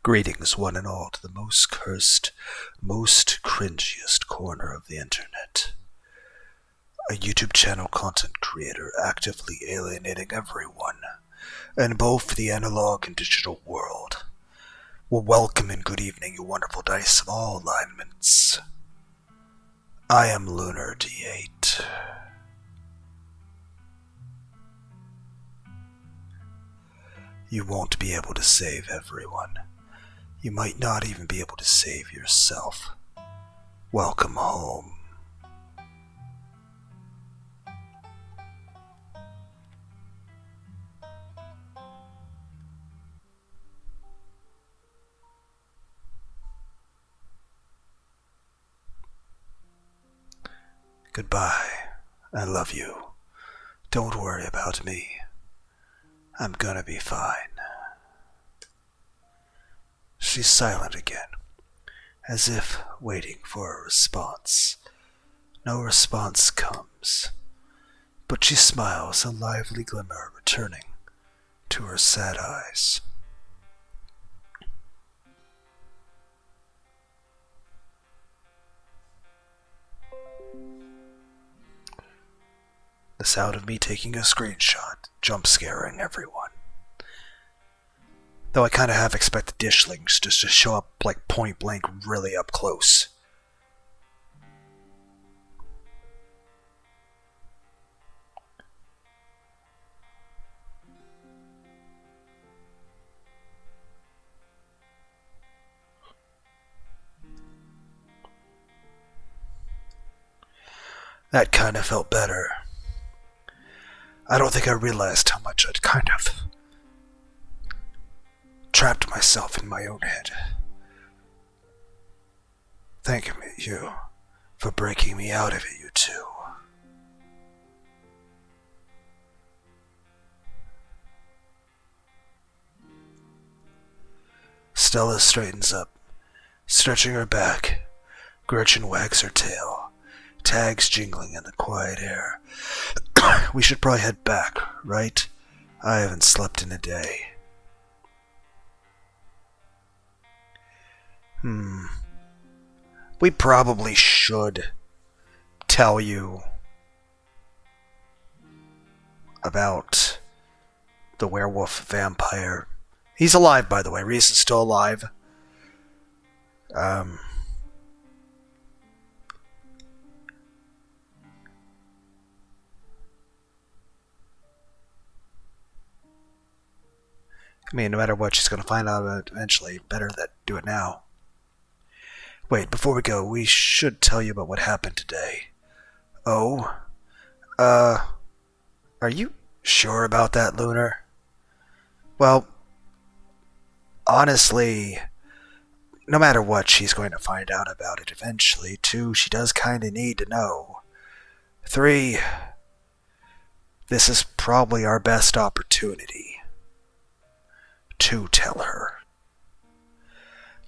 Greetings, one and all, to the most cursed, most cringiest corner of the internet. A YouTube channel content creator actively alienating everyone, in both the analog and digital world. Well, welcome and good evening, you wonderful dice of all alignments. I am Lunar D8. You won't be able to save everyone. You might not even be able to save yourself. Welcome home. Goodbye. I love you. Don't worry about me. I'm gonna be fine. She's silent again, as if waiting for a response. No response comes, but she smiles, a lively glimmer returning to her sad eyes. The sound of me taking a screenshot, jump scaring everyone. Though I kinda have expected dishlings just to show up like point blank really up close. That kinda felt better. I don't think I realized how much I'd kind of trapped myself in my own head. Thank you for breaking me out of it, you two. Stella straightens up, stretching her back. Gretchen wags her tail, tags jingling in the quiet air. We should probably head back, right? I haven't slept in a day. We probably should tell you about the werewolf vampire. He's alive, by the way. Reese is still alive. I mean, no matter what, she's going to find out about it eventually. Better that do it now. Wait, before we go, we should tell you about what happened today. Oh? Are you sure about that, Lunar? Well, honestly, no matter what, she's going to find out about it eventually. 2, she does kinda need to know. 3, this is probably our best opportunity to tell her.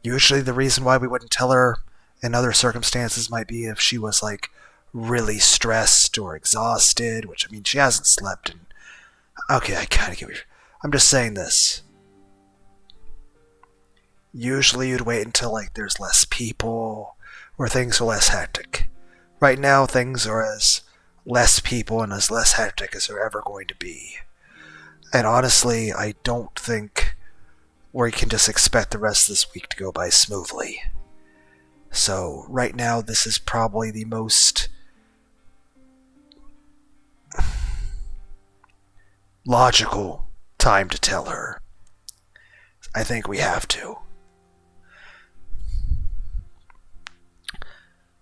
Usually the reason why we wouldn't tell her in other circumstances might be if she was like really stressed or exhausted, which I mean she hasn't slept in. Okay, I kinda get what I'm just saying this. Usually you'd wait until like there's less people or things are less hectic. Right now things are as less people and as less hectic as they're ever going to be. And honestly, I don't think we can just expect the rest of this week to go by smoothly. So, right now, this is probably the most logical time to tell her. I think we have to.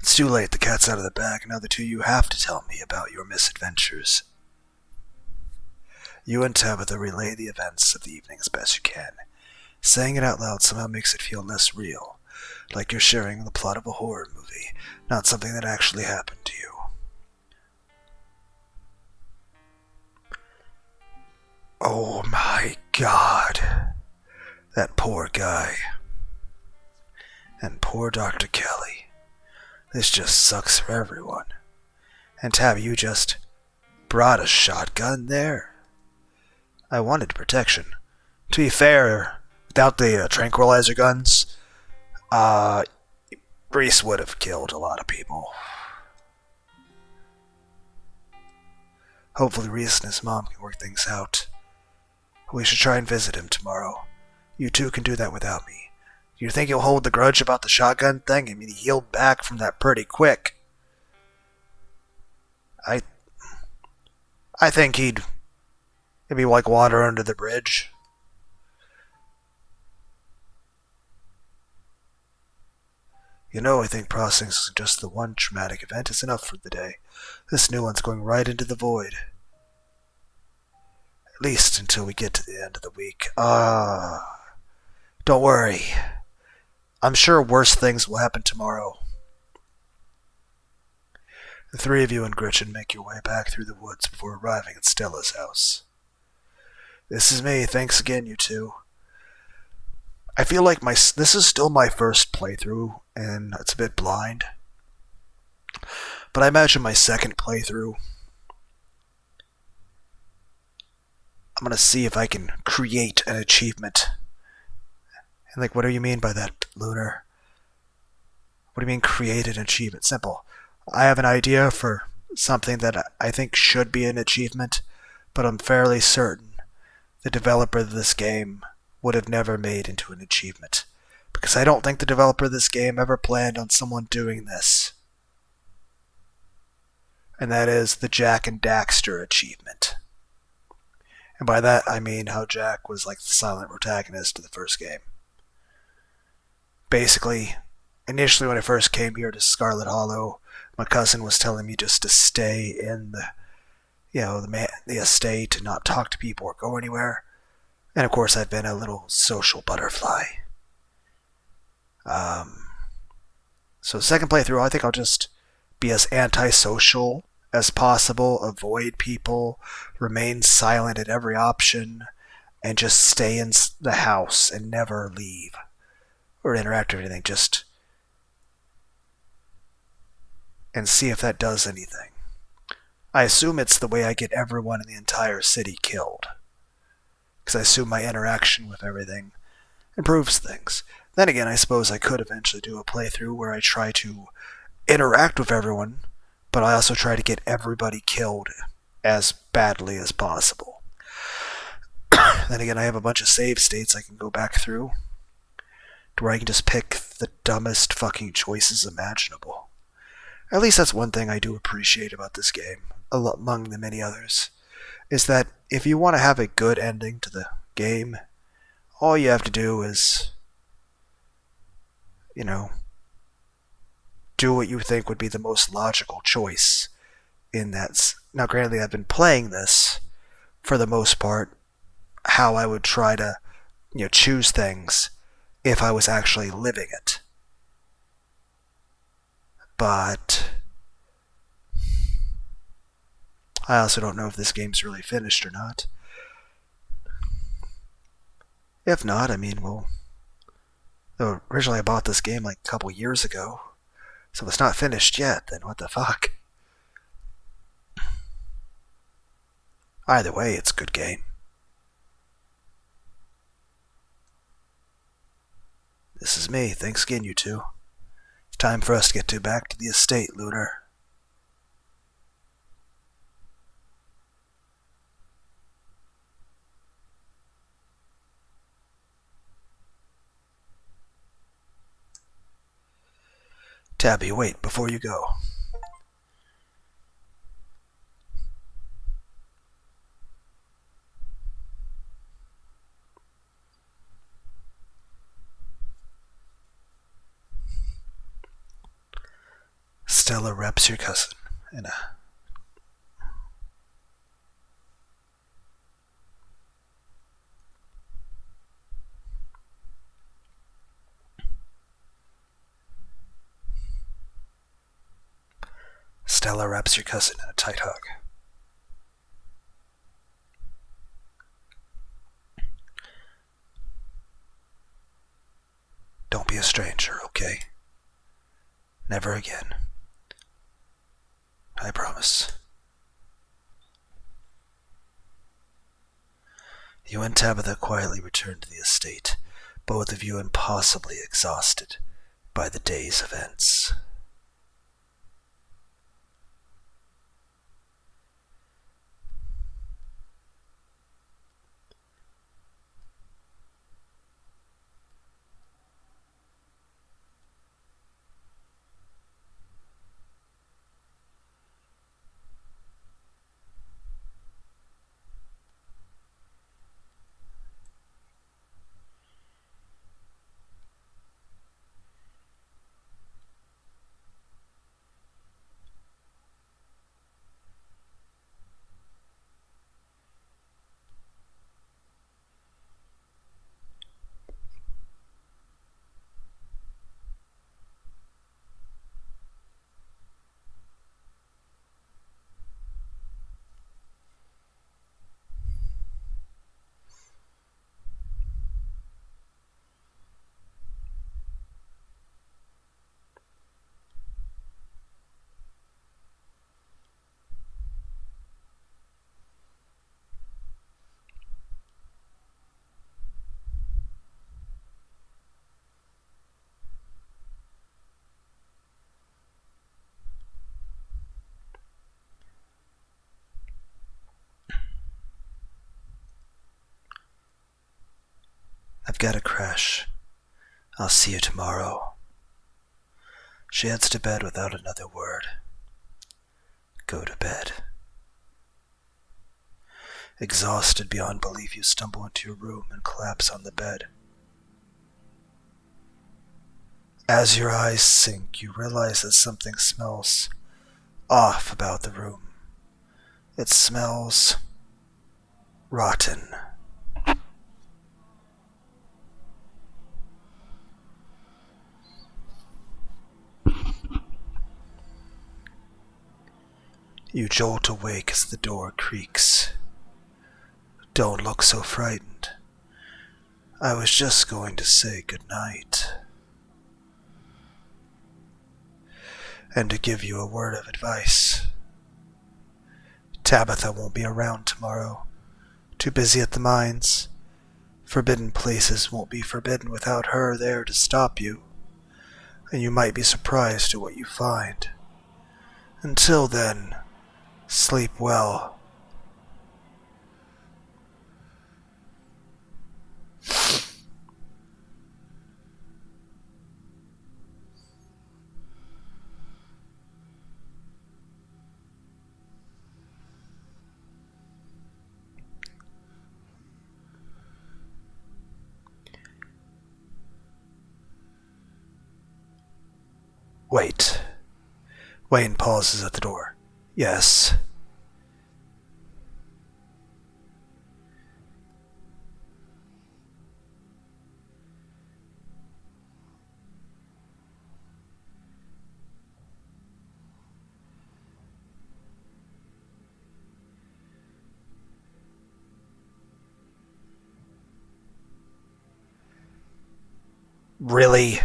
It's too late, the cat's out of the bag. Now the two of you have to tell me about your misadventures. You and Tabitha relay the events of the evening as best you can. Saying it out loud somehow makes it feel less real, like you're sharing the plot of a horror movie, not something that actually happened to you. Oh my God. That poor guy. And poor Dr. Kelly. This just sucks for everyone. And Tab, you just brought a shotgun there? I wanted protection. To be fair, Without the tranquilizer guns, Reese would have killed a lot of people. Hopefully Reese and his mom can work things out. We should try and visit him tomorrow. You two can do that without me. Do you think he'll hold the grudge about the shotgun thing? I mean, he healed back from that pretty quick. I think he'd be like water under the bridge. You know, I think processing just the one traumatic event is enough for the day. This new one's going right into the void. At least until we get to the end of the week. Don't worry. I'm sure worse things will happen tomorrow. The three of you and Gretchen make your way back through the woods before arriving at Stella's house. This is me. Thanks again, you two. I feel like this is still my first playthrough, and it's a bit blind. But I imagine my second playthrough, I'm going to see if I can create an achievement. And like, what do you mean by that, Lunar? What do you mean create an achievement? Simple. I have an idea for something that I think should be an achievement, but I'm fairly certain the developer of this game would have never made into an achievement. Because I don't think the developer of this game ever planned on someone doing this. And that is the Jack and Daxter achievement. And by that I mean how Jack was like the silent protagonist of the first game. Basically, initially when I first came here to Scarlet Hollow, my cousin was telling me just to stay in the estate and not talk to people or go anywhere. And of course I've been a little social butterfly. So second playthrough, I think I'll just be as antisocial as possible, avoid people, remain silent at every option, and just stay in the house and never leave or interact with anything, just and see if that does anything. I assume it's the way I get everyone in the entire city killed, because I assume my interaction with everything improves things. Then again, I suppose I could eventually do a playthrough where I try to interact with everyone, but I also try to get everybody killed as badly as possible. Then again, I have a bunch of save states I can go back through to where I can just pick the dumbest fucking choices imaginable. At least that's one thing I do appreciate about this game, among the many others, is that if you want to have a good ending to the game, all you have to do is, do what you think would be the most logical choice in that. Now, granted, I've been playing this, for the most part, how I would try to, choose things if I was actually living it. But I also don't know if this game's really finished or not. If not, originally I bought this game like a couple years ago, so it's not finished yet, then what the fuck? Either way, it's a good game. This is me. Thanks again, you two. It's time for us to get back to the estate, Lunar. Tabby, wait, before you go. Stella wraps your cousin in a... Stella wraps your cousin in a tight hug. Don't be a stranger, okay? Never again. I promise. You and Tabitha quietly return to the estate. both of you impossibly exhausted by the day's events. I've got to crash. I'll see you tomorrow. She heads to bed without another word. Go to bed. Exhausted beyond belief, you stumble into your room and collapse on the bed. As your eyes sink, you realize that something smells off about the room. It smells rotten. You jolt awake as the door creaks. Don't look so frightened. I was just going to say good night. And to give you a word of advice. Tabitha won't be around tomorrow. Too busy at the mines. Forbidden places won't be forbidden without her there to stop you. And you might be surprised at what you find. Until then, sleep well. Wait. Wayne pauses at the door. Yes. Really?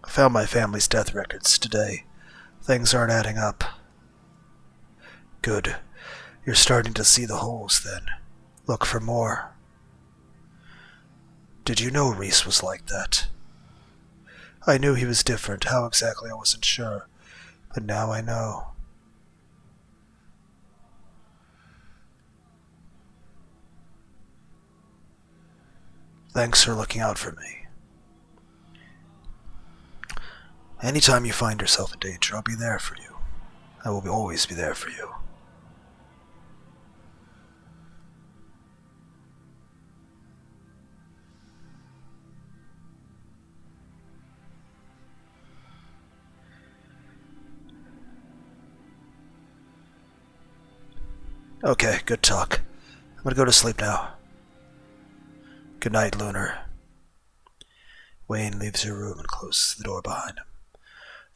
I found my family's death records today. Things aren't adding up. Good. You're starting to see the holes then. Look for more. Did you know Reese was like that? I knew he was different. How exactly I wasn't sure. But now I know. Thanks for looking out for me. Anytime you find yourself in danger, I'll be there for you. I will always be there for you. Okay, good talk. I'm gonna go to sleep now. Good night, Lunar. Wayne leaves your room and closes the door behind him.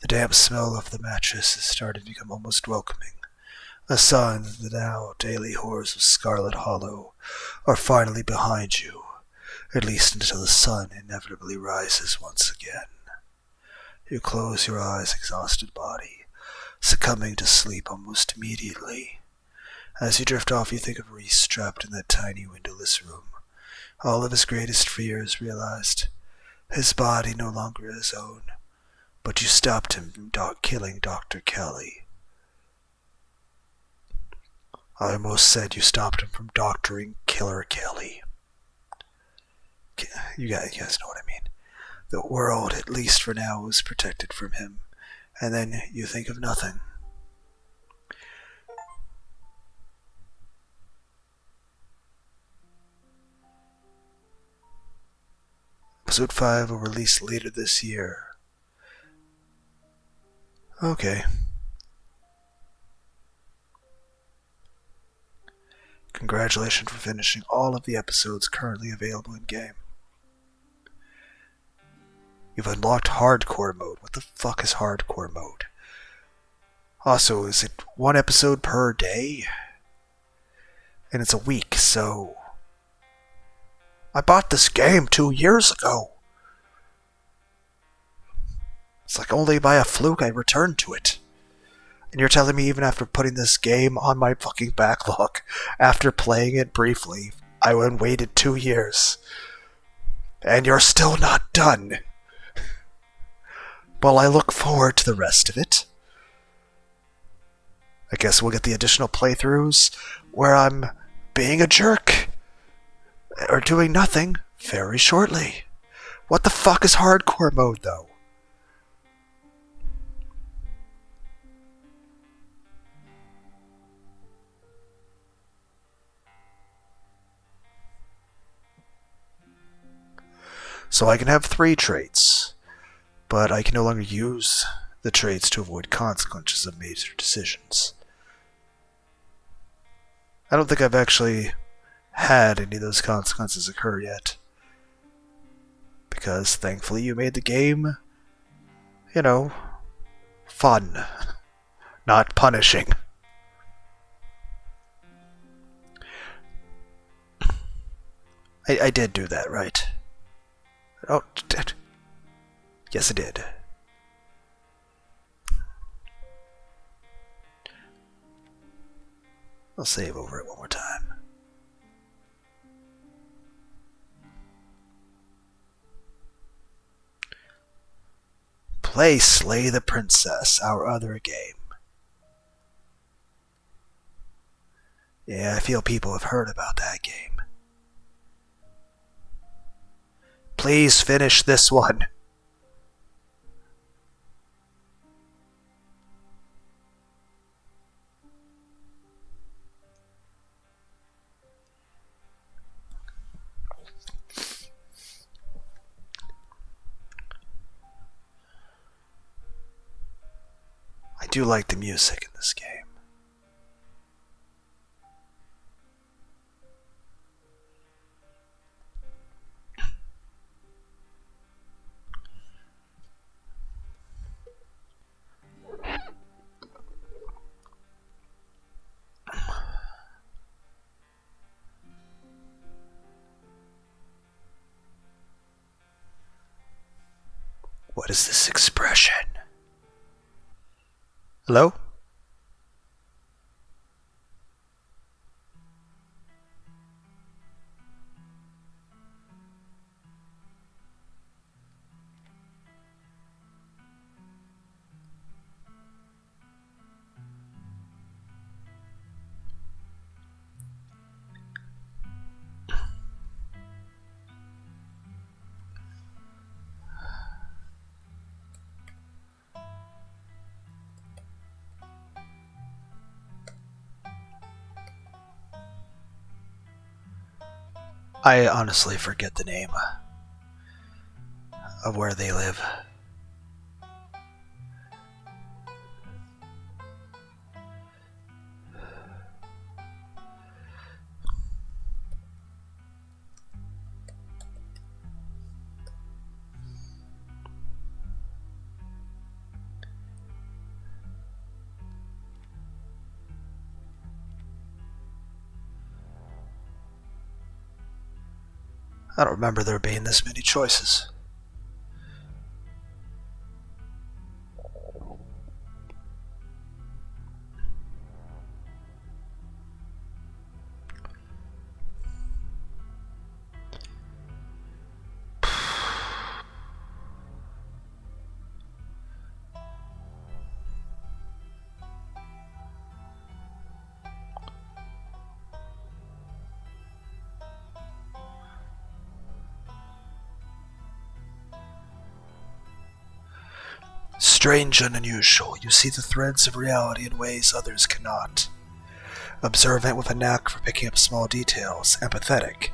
The damp smell of the mattress is starting to become almost welcoming, a sign that the now daily horrors of Scarlet Hollow are finally behind you, at least until the sun inevitably rises once again. You close your eyes, exhausted body, succumbing to sleep almost immediately. As you drift off, you think of Reese trapped in that tiny windowless room. All of his greatest fears realized. His body no longer his own. But you stopped him from killing Dr. Kelly. I almost said you stopped him from doctoring Killer Kelly. You guys know what I mean. The world, at least for now, was protected from him. And then you think of nothing. Episode 5 will release later this year. Okay. Congratulations for finishing all of the episodes currently available in-game. You've unlocked hardcore mode. What the fuck is hardcore mode? Also, is it 1 episode per day? And it's a week, so... I bought this game 2 years ago. It's like only by a fluke I returned to it. And you're telling me even after putting this game on my fucking backlog, after playing it briefly, I waited 2 years. And you're still not done. Well, I look forward to the rest of it. I guess we'll get the additional playthroughs where I'm being a jerk. Or doing nothing very shortly. What the fuck is hardcore mode, though? So I can have 3 traits, but I can no longer use the traits to avoid consequences of major decisions. I don't think I've actually had any of those consequences occur yet. Because thankfully you made the game, fun, not punishing. I did do that, right? Oh, yes I did. I'll save over it one more time. Play Slay the Princess, our other game. Yeah, I feel people have heard about that game. Please finish this one. I do like the music in this game. What is this expression? Hello? I honestly forget the name of where they live. I don't remember there being this many choices. Strange and unusual, you see the threads of reality in ways others cannot. Observant with a knack for picking up small details, empathetic.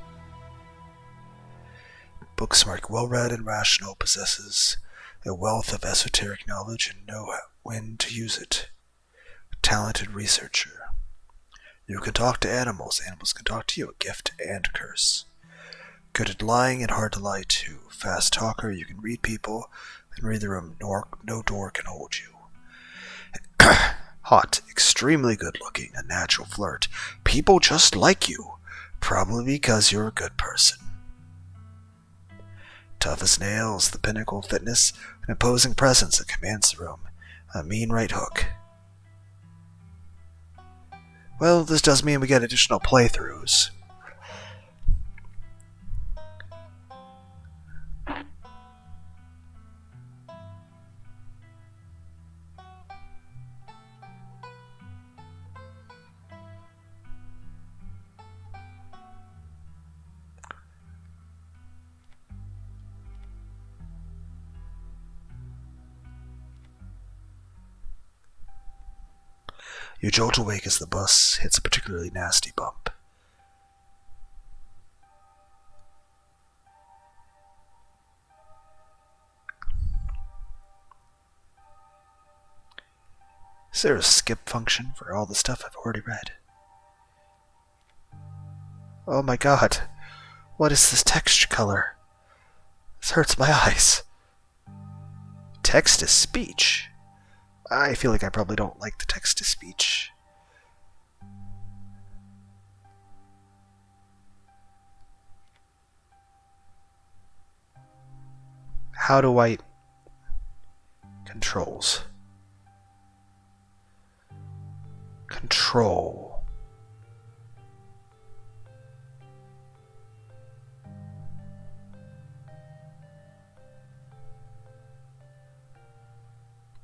Booksmart, well-read and rational, possesses a wealth of esoteric knowledge and know when to use it. Talented researcher. You can talk to animals, animals can talk to you, a gift and curse. Good at lying and hard to lie to. Fast talker, you can read people and read the room, no door can hold you. Hot, extremely good looking, a natural flirt. People just like you, probably because you're a good person. Tough as nails, the pinnacle of fitness, an imposing presence that commands the room, a mean right hook. Well, this does mean we get additional playthroughs. You jolt awake as the bus hits a particularly nasty bump. Is there a skip function for all the stuff I've already read? Oh my god, what is this texture color? This hurts my eyes. Text to speech? I feel like I probably don't like the text-to-speech. How do I... Controls. Control.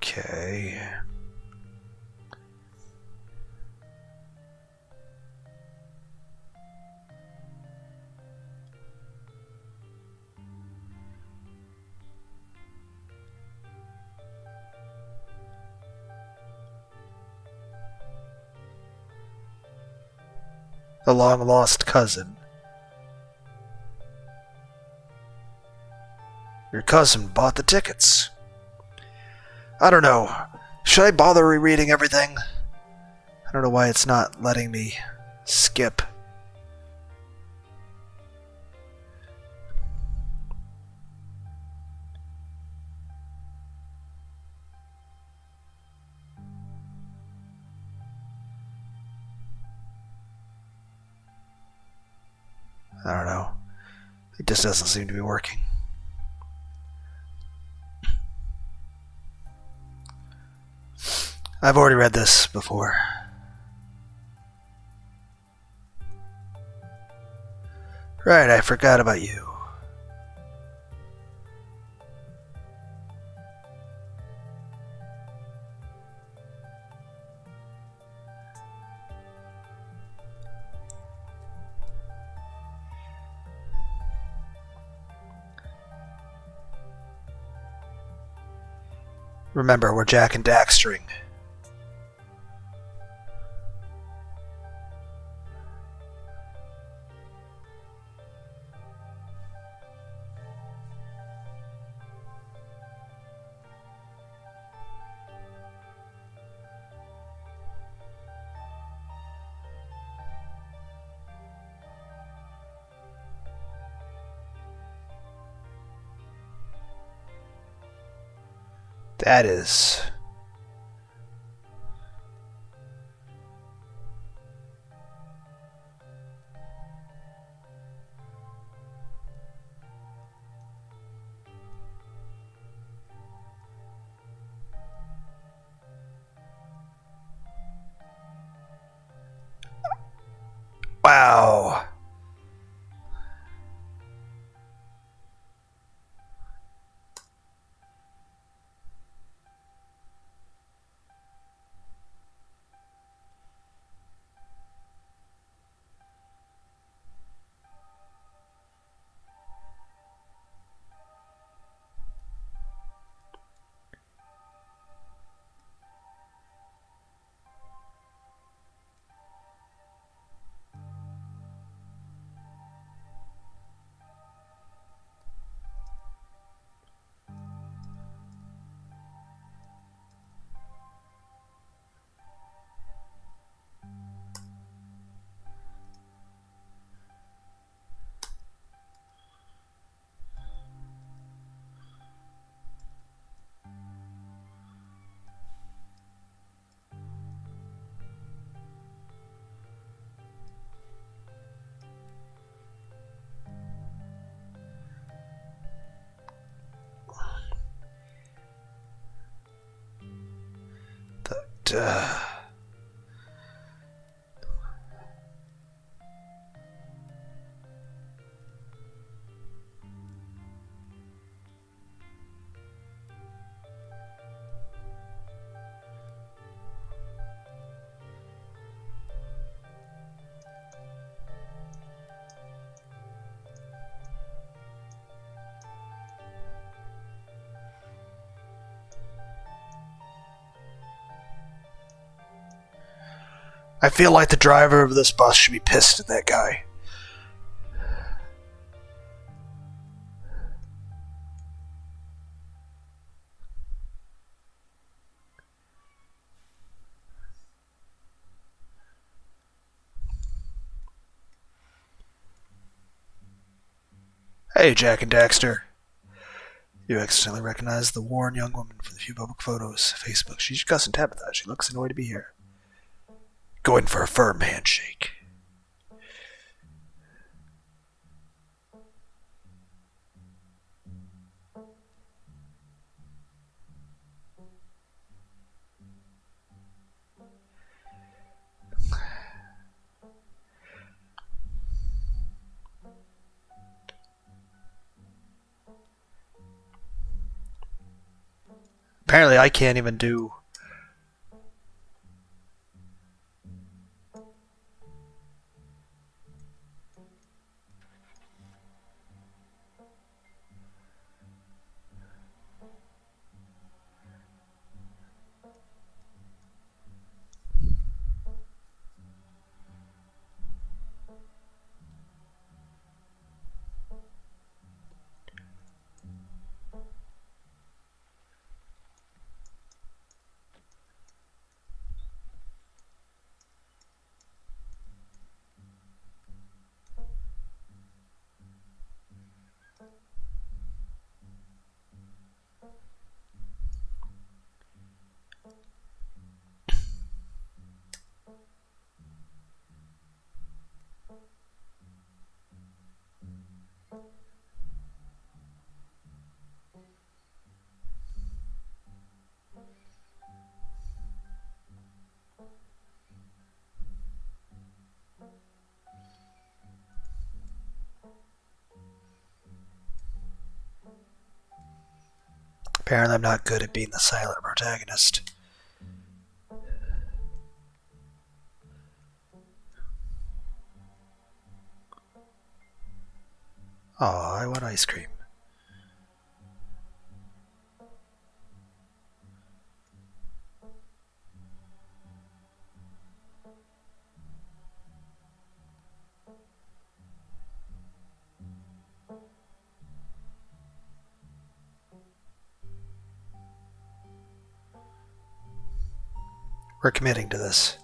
Okay. The long-lost cousin. Your cousin bought the tickets. I don't know. Should I bother rereading everything? I don't know why it's not letting me skip. I don't know. It just doesn't seem to be working. I've already read this before. Right, I forgot about you. Remember, we're Jack and Daxtering. That is... Wow. I feel like the driver of this bus should be pissed at that guy. Hey, Jack and Daxter. You accidentally recognize the worn young woman from the few public photos. Facebook. She's your cousin Tabitha. She looks annoyed to be here. Going for a firm handshake. Apparently I can't even do... Apparently I'm not good at being the silent protagonist. Aw, I want ice cream. We're committing to this.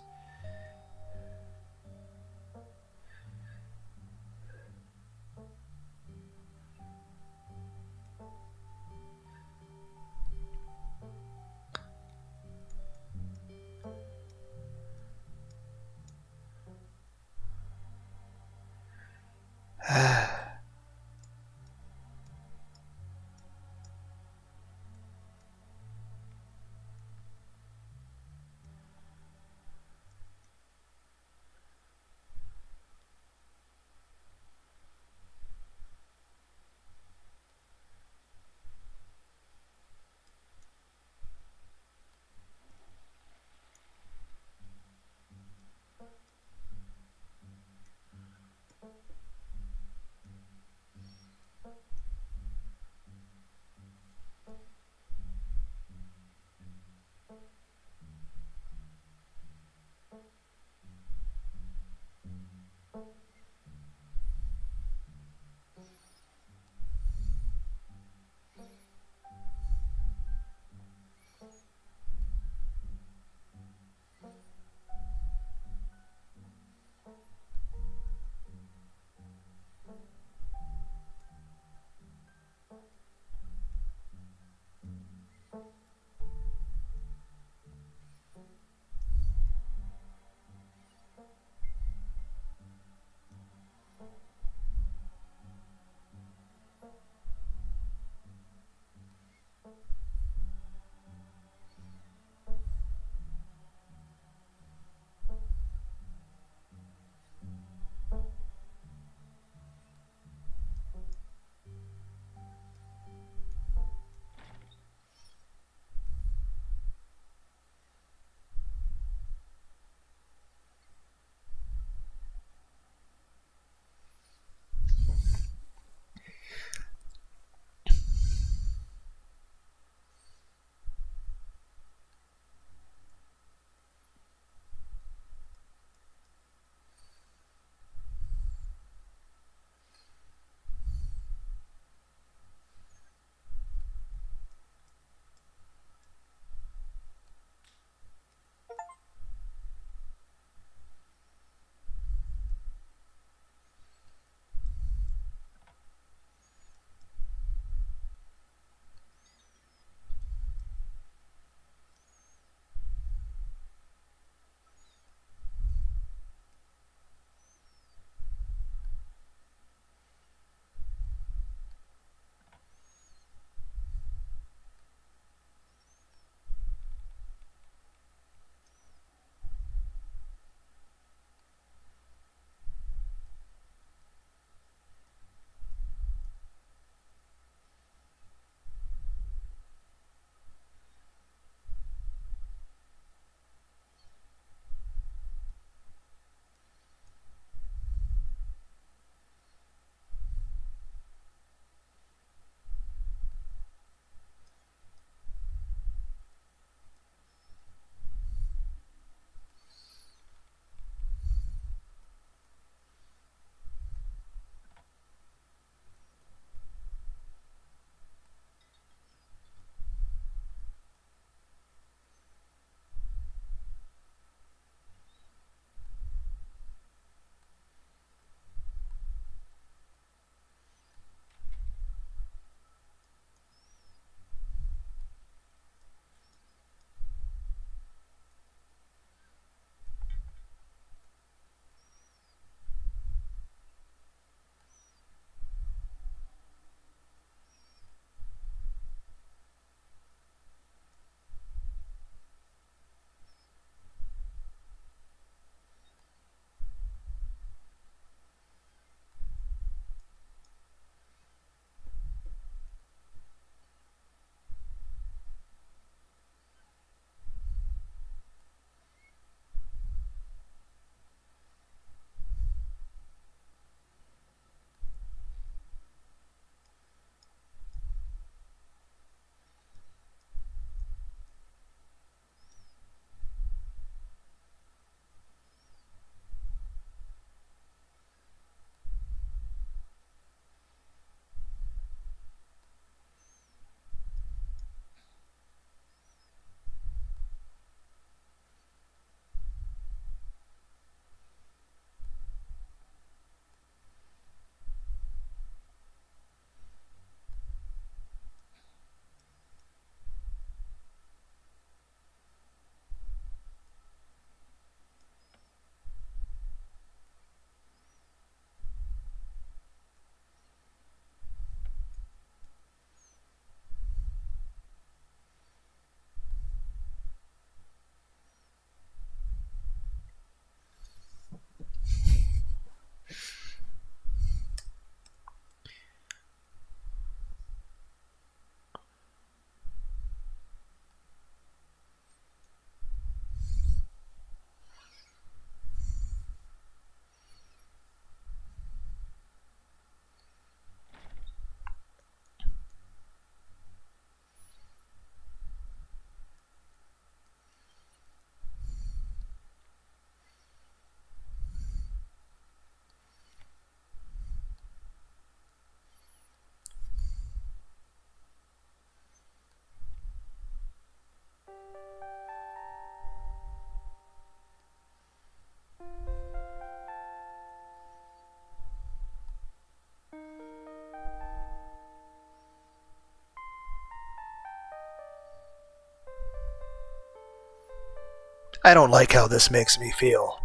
I don't like how this makes me feel.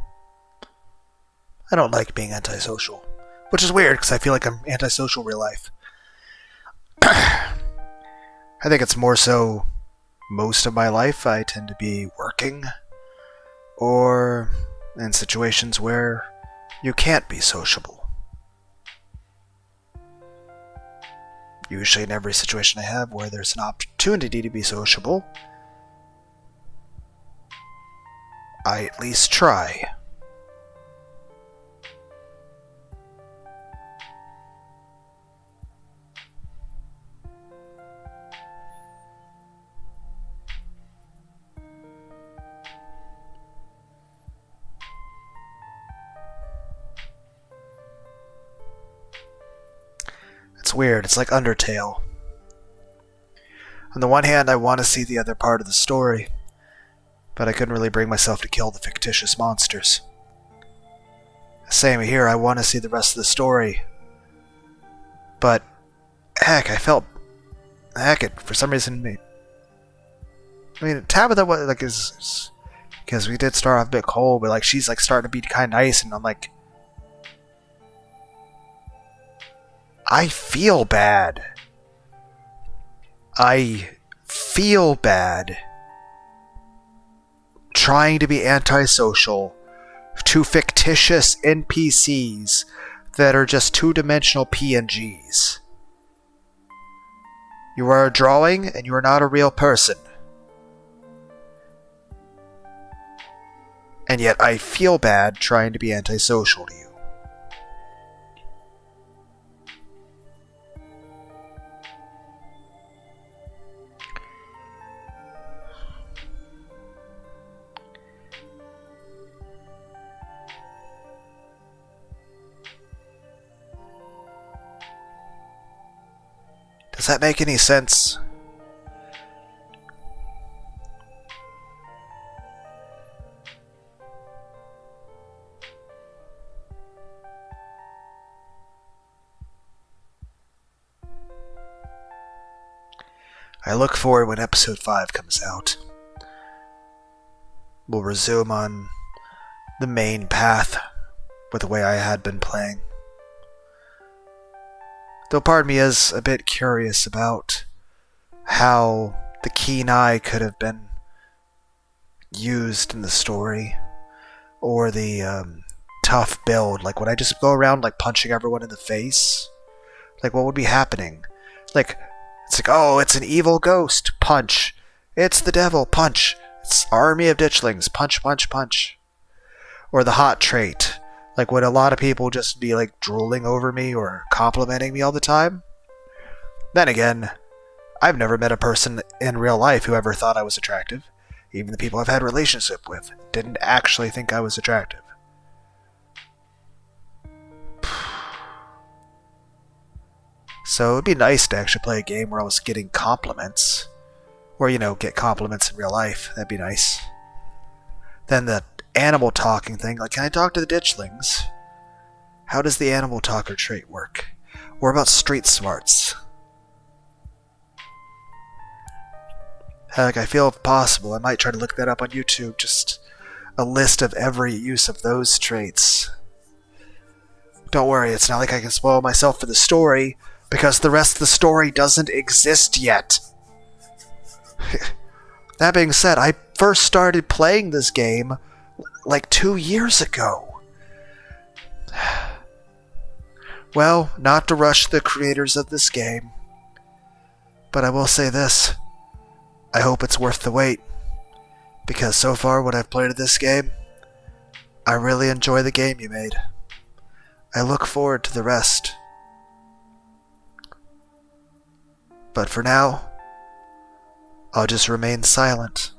I don't like being antisocial. Which is weird, because I feel like I'm antisocial real life. I think it's more so most of my life I tend to be working, or in situations where you can't be sociable. Usually in every situation I have where there's an opportunity to be sociable, I at least try. It's weird, it's like Undertale. On the one hand, I want to see the other part of the story, but I couldn't really bring myself to kill the fictitious monsters. Same here, I want to see the rest of the story. But, heck, for some reason, Tabitha was, like, is because we did start off a bit cold, but, like, she's, like, starting to be kind of nice, and I'm like, I feel bad. I feel bad trying to be antisocial to fictitious NPCs that are just two-dimensional PNGs. You are a drawing, and you are not a real person. And yet I feel bad trying to be antisocial to you. Does that make any sense? I look forward when episode 5 comes out. We'll resume on the main path with the way I had been playing. Though part of me is a bit curious about how the keen eye could have been used in the story, or the tough build. Like, would I just go around like punching everyone in the face? Like, what would be happening? Like, it's like, oh, it's an evil ghost, punch. It's the devil, punch. It's army of ditchlings, punch, punch, punch. Or the hot trait. Like, would a lot of people just be, like, drooling over me or complimenting me all the time? Then again, I've never met a person in real life who ever thought I was attractive. Even the people I've had a relationship with didn't actually think I was attractive. So it'd be nice to actually play a game where I was getting compliments. Or, get compliments in real life. That'd be nice. Then the animal talking thing, like, can I talk to the ditchlings? How does the animal talker trait work? Or about street smarts? Heck, I feel if possible, I might try to look that up on YouTube, just a list of every use of those traits. Don't worry, it's not like I can spoil myself for the story, because the rest of the story doesn't exist yet. That being said, I first started playing this game like 2 years ago. Well, not to rush the creators of this game, but I will say this. I hope it's worth the wait, because so far what I've played of this game, I really enjoy the game you made. I look forward to the rest. But for now, I'll just remain silent.